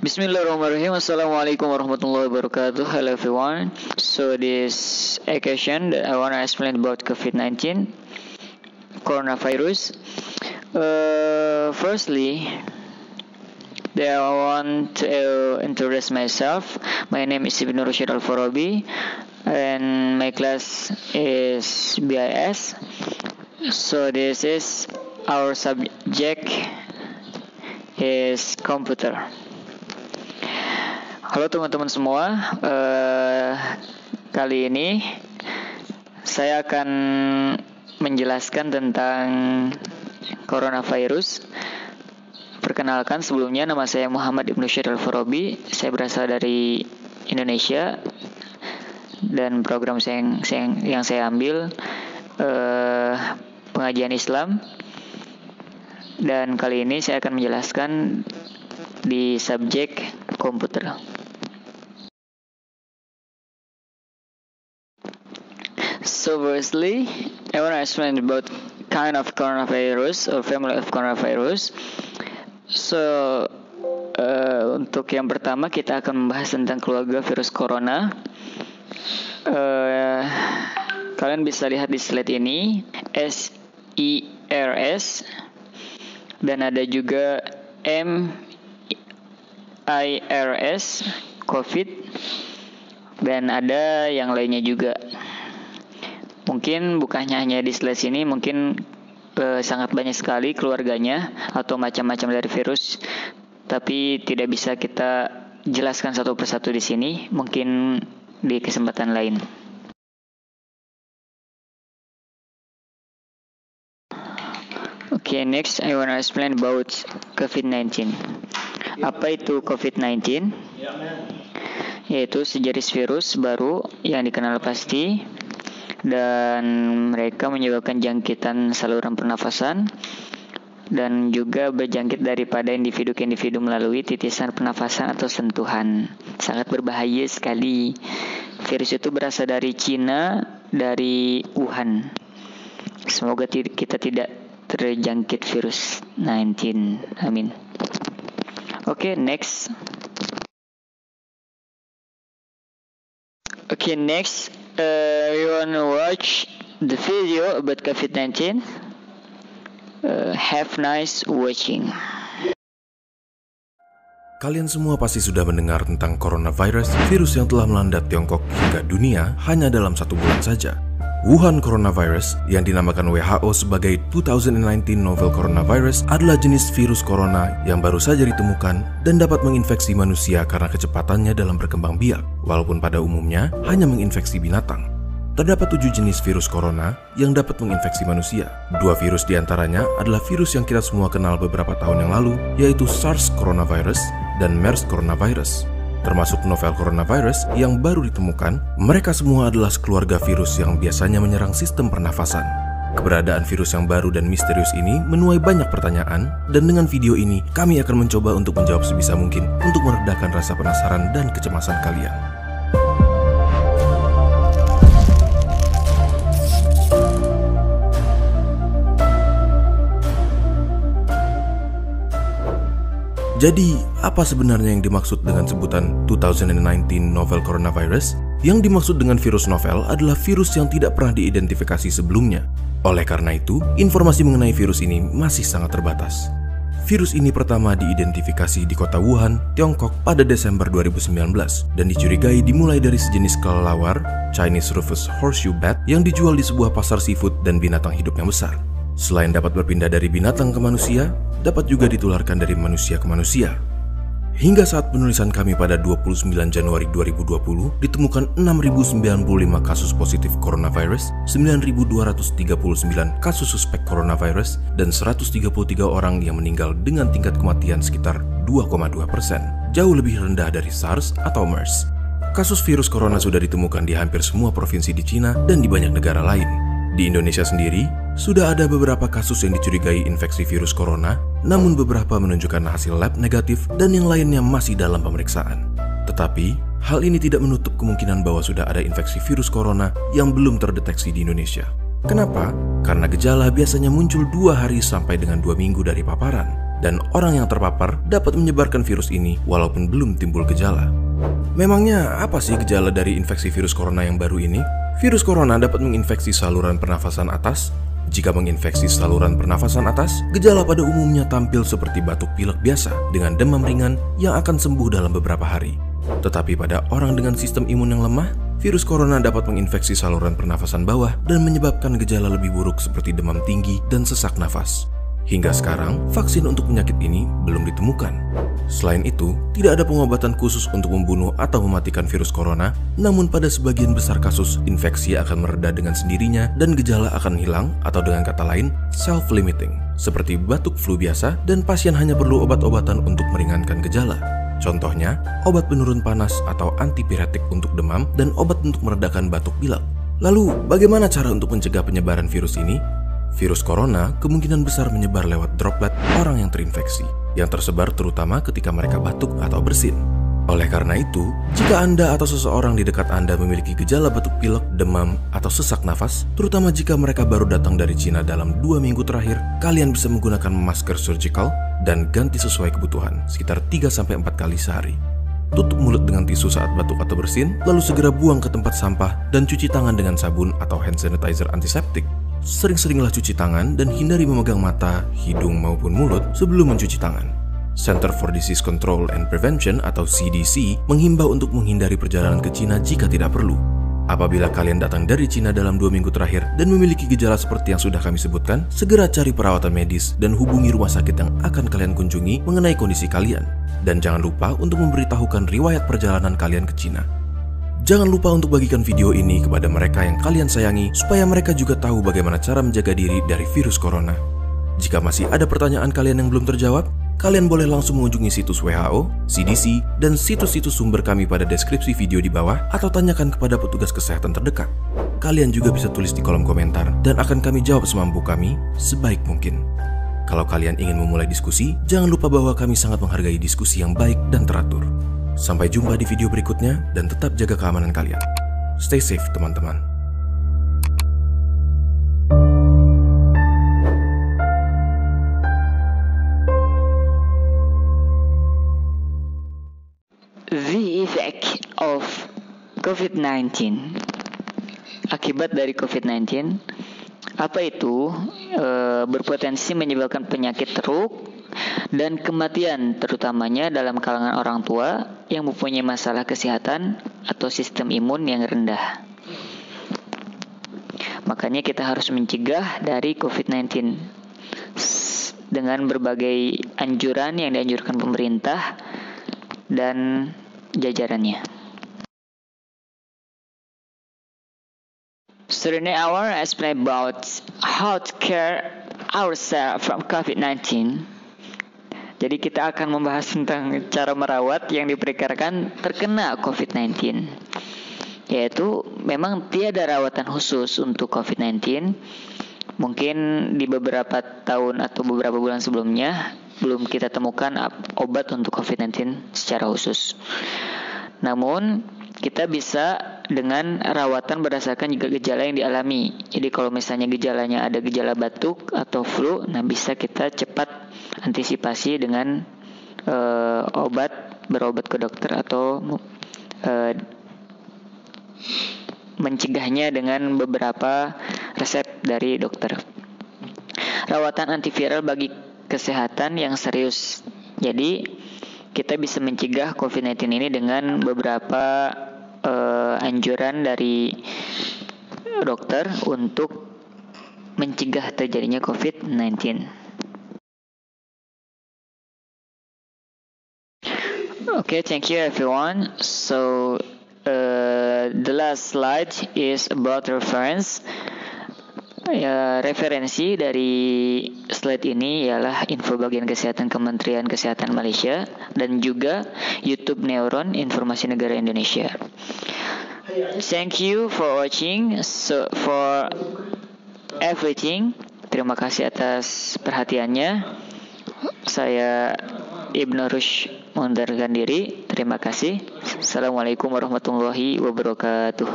Bismillahirrahmanirrahim. Assalamualaikum warahmatullahi wabarakatuh. Hello everyone. So this occasion I want to explain about COVID-19, coronavirus. Firstly, I want to introduce myself. My name is Ibnu Rusyid Al-Farabi and my class is BIS. So this is our subject is computer. Halo teman-teman semua, kali ini saya akan menjelaskan tentang coronavirus. Perkenalkan, sebelumnya nama saya Muhammad Ibnu Rusyid Al-Farabi. Saya berasal dari Indonesia dan program yang saya ambil pengajian Islam. Dan kali ini saya akan menjelaskan di subjek komputer. So firstly, I want to explain about kind of coronavirus or family of coronavirus. So untuk yang pertama kita akan membahas tentang keluarga virus corona. Kalian bisa lihat di slide ini SIRS dan ada juga MIRS COVID dan ada yang lainnya juga. Mungkin bukannya hanya di slide ini, mungkin sangat banyak sekali keluarganya atau macam-macam dari virus, tapi tidak bisa kita jelaskan satu persatu di sini, mungkin di kesempatan lain. Okay, next I want to explain about COVID-19. Apa itu COVID-19? Yaitu sejenis virus baru yang dikenal pasti dan mereka menyebabkan jangkitan saluran pernafasan dan juga berjangkit daripada individu ke individu melalui titisan pernafasan atau sentuhan. Sangat berbahaya sekali. Virus itu berasal dari Cina, dari Wuhan. Semoga kita tidak terjangkit virus 19. Amin. Okay, next. Okay, next. You wanna watch the video about COVID-19? Have nice watching. Kalian semua pasti sudah mendengar tentang coronavirus, virus yang telah melanda Tiongkok hingga dunia hanya dalam 1 bulan saja. Wuhan coronavirus, yang dinamakan WHO sebagai 2019 novel coronavirus, adalah jenis virus corona yang baru saja ditemukan dan dapat menginfeksi manusia karena kecepatannya dalam berkembang biak, walaupun pada umumnya hanya menginfeksi binatang. Terdapat 7 jenis virus corona yang dapat menginfeksi manusia. 2 virus diantaranya adalah virus yang kita semua kenal beberapa tahun yang lalu, yaitu SARS coronavirus dan MERS coronavirus. Termasuk novel coronavirus yang baru ditemukan, mereka semua adalah sekeluarga virus yang biasanya menyerang sistem pernafasan. Keberadaan virus yang baru dan misterius ini menuai banyak pertanyaan, dan dengan video ini kami akan mencoba untuk menjawab sebisa mungkin untuk meredakan rasa penasaran dan kecemasan kalian. Jadi, apa sebenarnya yang dimaksud dengan sebutan 2019 novel coronavirus? Yang dimaksud dengan virus novel adalah virus yang tidak pernah diidentifikasi sebelumnya. Oleh karena itu, informasi mengenai virus ini masih sangat terbatas. Virus ini pertama diidentifikasi di kota Wuhan, Tiongkok pada Desember 2019 dan dicurigai dimulai dari sejenis kelelawar, Chinese Rufous Horseshoe Bat, yang dijual di sebuah pasar seafood dan binatang hidup yang besar. Selain dapat berpindah dari binatang ke manusia, dapat juga ditularkan dari manusia ke manusia. Hingga saat penulisan kami pada 29 Januari 2020, ditemukan 6.095 kasus positif coronavirus, 9.239 kasus suspek coronavirus, dan 133 orang yang meninggal dengan tingkat kematian sekitar 2,2%, jauh lebih rendah dari SARS atau MERS. Kasus virus corona sudah ditemukan di hampir semua provinsi di Cina dan di banyak negara lain. Di Indonesia sendiri, sudah ada beberapa kasus yang dicurigai infeksi virus corona, namun beberapa menunjukkan hasil lab negatif dan yang lainnya masih dalam pemeriksaan. Tetapi, hal ini tidak menutup kemungkinan bahwa sudah ada infeksi virus corona yang belum terdeteksi di Indonesia. Kenapa? Karena gejala biasanya muncul 2 hari sampai dengan 2 minggu dari paparan. dan orang yang terpapar dapat menyebarkan virus ini walaupun belum timbul gejala. Memangnya apa sih gejala dari infeksi virus corona yang baru ini? Virus corona dapat menginfeksi saluran pernafasan atas. Jika menginfeksi saluran pernafasan atas, gejala pada umumnya tampil seperti batuk pilek biasa dengan demam ringan yang akan sembuh dalam beberapa hari. Tetapi pada orang dengan sistem imun yang lemah, virus corona dapat menginfeksi saluran pernafasan bawah dan menyebabkan gejala lebih buruk seperti demam tinggi dan sesak nafas. Hingga sekarang, vaksin untuk penyakit ini belum ditemukan. Selain itu, tidak ada pengobatan khusus untuk membunuh atau mematikan virus corona, namun pada sebagian besar kasus, infeksi akan mereda dengan sendirinya dan gejala akan hilang atau dengan kata lain, self-limiting, seperti batuk flu biasa dan pasien hanya perlu obat-obatan untuk meringankan gejala. Contohnya, obat penurun panas atau antipiretik untuk demam dan obat untuk meredakan batuk pilek. Lalu, bagaimana cara untuk mencegah penyebaran virus ini? Virus corona kemungkinan besar menyebar lewat droplet orang yang terinfeksi, yang tersebar terutama ketika mereka batuk atau bersin. Oleh karena itu, jika Anda atau seseorang di dekat Anda memiliki gejala batuk pilek, demam, atau sesak nafas, terutama jika mereka baru datang dari Cina dalam 2 minggu terakhir, kalian bisa menggunakan masker surgical dan ganti sesuai kebutuhan, sekitar 3-4 kali sehari. Tutup mulut dengan tisu saat batuk atau bersin, lalu segera buang ke tempat sampah dan cuci tangan dengan sabun atau hand sanitizer antiseptik. Sering-seringlah cuci tangan dan hindari memegang mata, hidung maupun mulut sebelum mencuci tangan. Center for Disease Control and Prevention atau CDC menghimbau untuk menghindari perjalanan ke Cina jika tidak perlu. Apabila kalian datang dari Cina dalam 2 minggu terakhir dan memiliki gejala seperti yang sudah kami sebutkan, segera cari perawatan medis dan hubungi rumah sakit yang akan kalian kunjungi mengenai kondisi kalian. Dan jangan lupa untuk memberitahukan riwayat perjalanan kalian ke Cina. Jangan lupa untuk bagikan video ini kepada mereka yang kalian sayangi supaya mereka juga tahu bagaimana cara menjaga diri dari virus corona. Jika masih ada pertanyaan kalian yang belum terjawab, kalian boleh langsung mengunjungi situs WHO, CDC, dan situs-situs sumber kami pada deskripsi video di bawah atau tanyakan kepada petugas kesehatan terdekat. Kalian juga bisa tulis di kolom komentar dan akan kami jawab semampu kami sebaik mungkin. Kalau kalian ingin memulai diskusi, jangan lupa bahwa kami sangat menghargai diskusi yang baik dan teratur. Sampai jumpa di video berikutnya dan tetap jaga keamanan kalian. Stay safe, teman-teman. The effect of COVID-19. Akibat dari COVID-19, apa itu? Berpotensi menyebabkan penyakit stroke dan kematian, terutamanya dalam kalangan orang tua yang mempunyai masalah kesehatan atau sistem imun yang rendah. Makanya kita harus mencegah dari COVID-19 dengan berbagai anjuran yang dianjurkan pemerintah dan jajarannya. So today I want to explain about how to care ourselves from COVID-19. Jadi kita akan membahas tentang cara merawat yang diperkirakan terkena COVID-19. Yaitu memang tiada rawatan khusus untuk COVID-19. Mungkin di beberapa tahun atau beberapa bulan sebelumnya belum kita temukan obat untuk COVID-19 secara khusus. Namun kita bisa dengan rawatan berdasarkan juga gejala yang dialami. Jadi kalau misalnya gejalanya ada gejala batuk atau flu, nah bisa kita cepat antisipasi dengan berobat ke dokter atau mencegahnya dengan beberapa resep dari dokter. Rawatan antiviral bagi kesehatan yang serius. Jadi kita bisa mencegah COVID-19 ini dengan beberapa anjuran dari dokter untuk mencegah terjadinya COVID-19. Okay, thank you everyone. So the last slide is about reference. Referensi dari slide ini ialah info bagian kesehatan Kementerian Kesehatan Malaysia dan juga YouTube Neuron Informasi Negara Indonesia. Thank you for watching. So for everything. Terima kasih atas perhatiannya. Saya Ibnu Rush mengundurkan diri. Terima kasih. Assalamualaikum warahmatullahi wabarakatuh.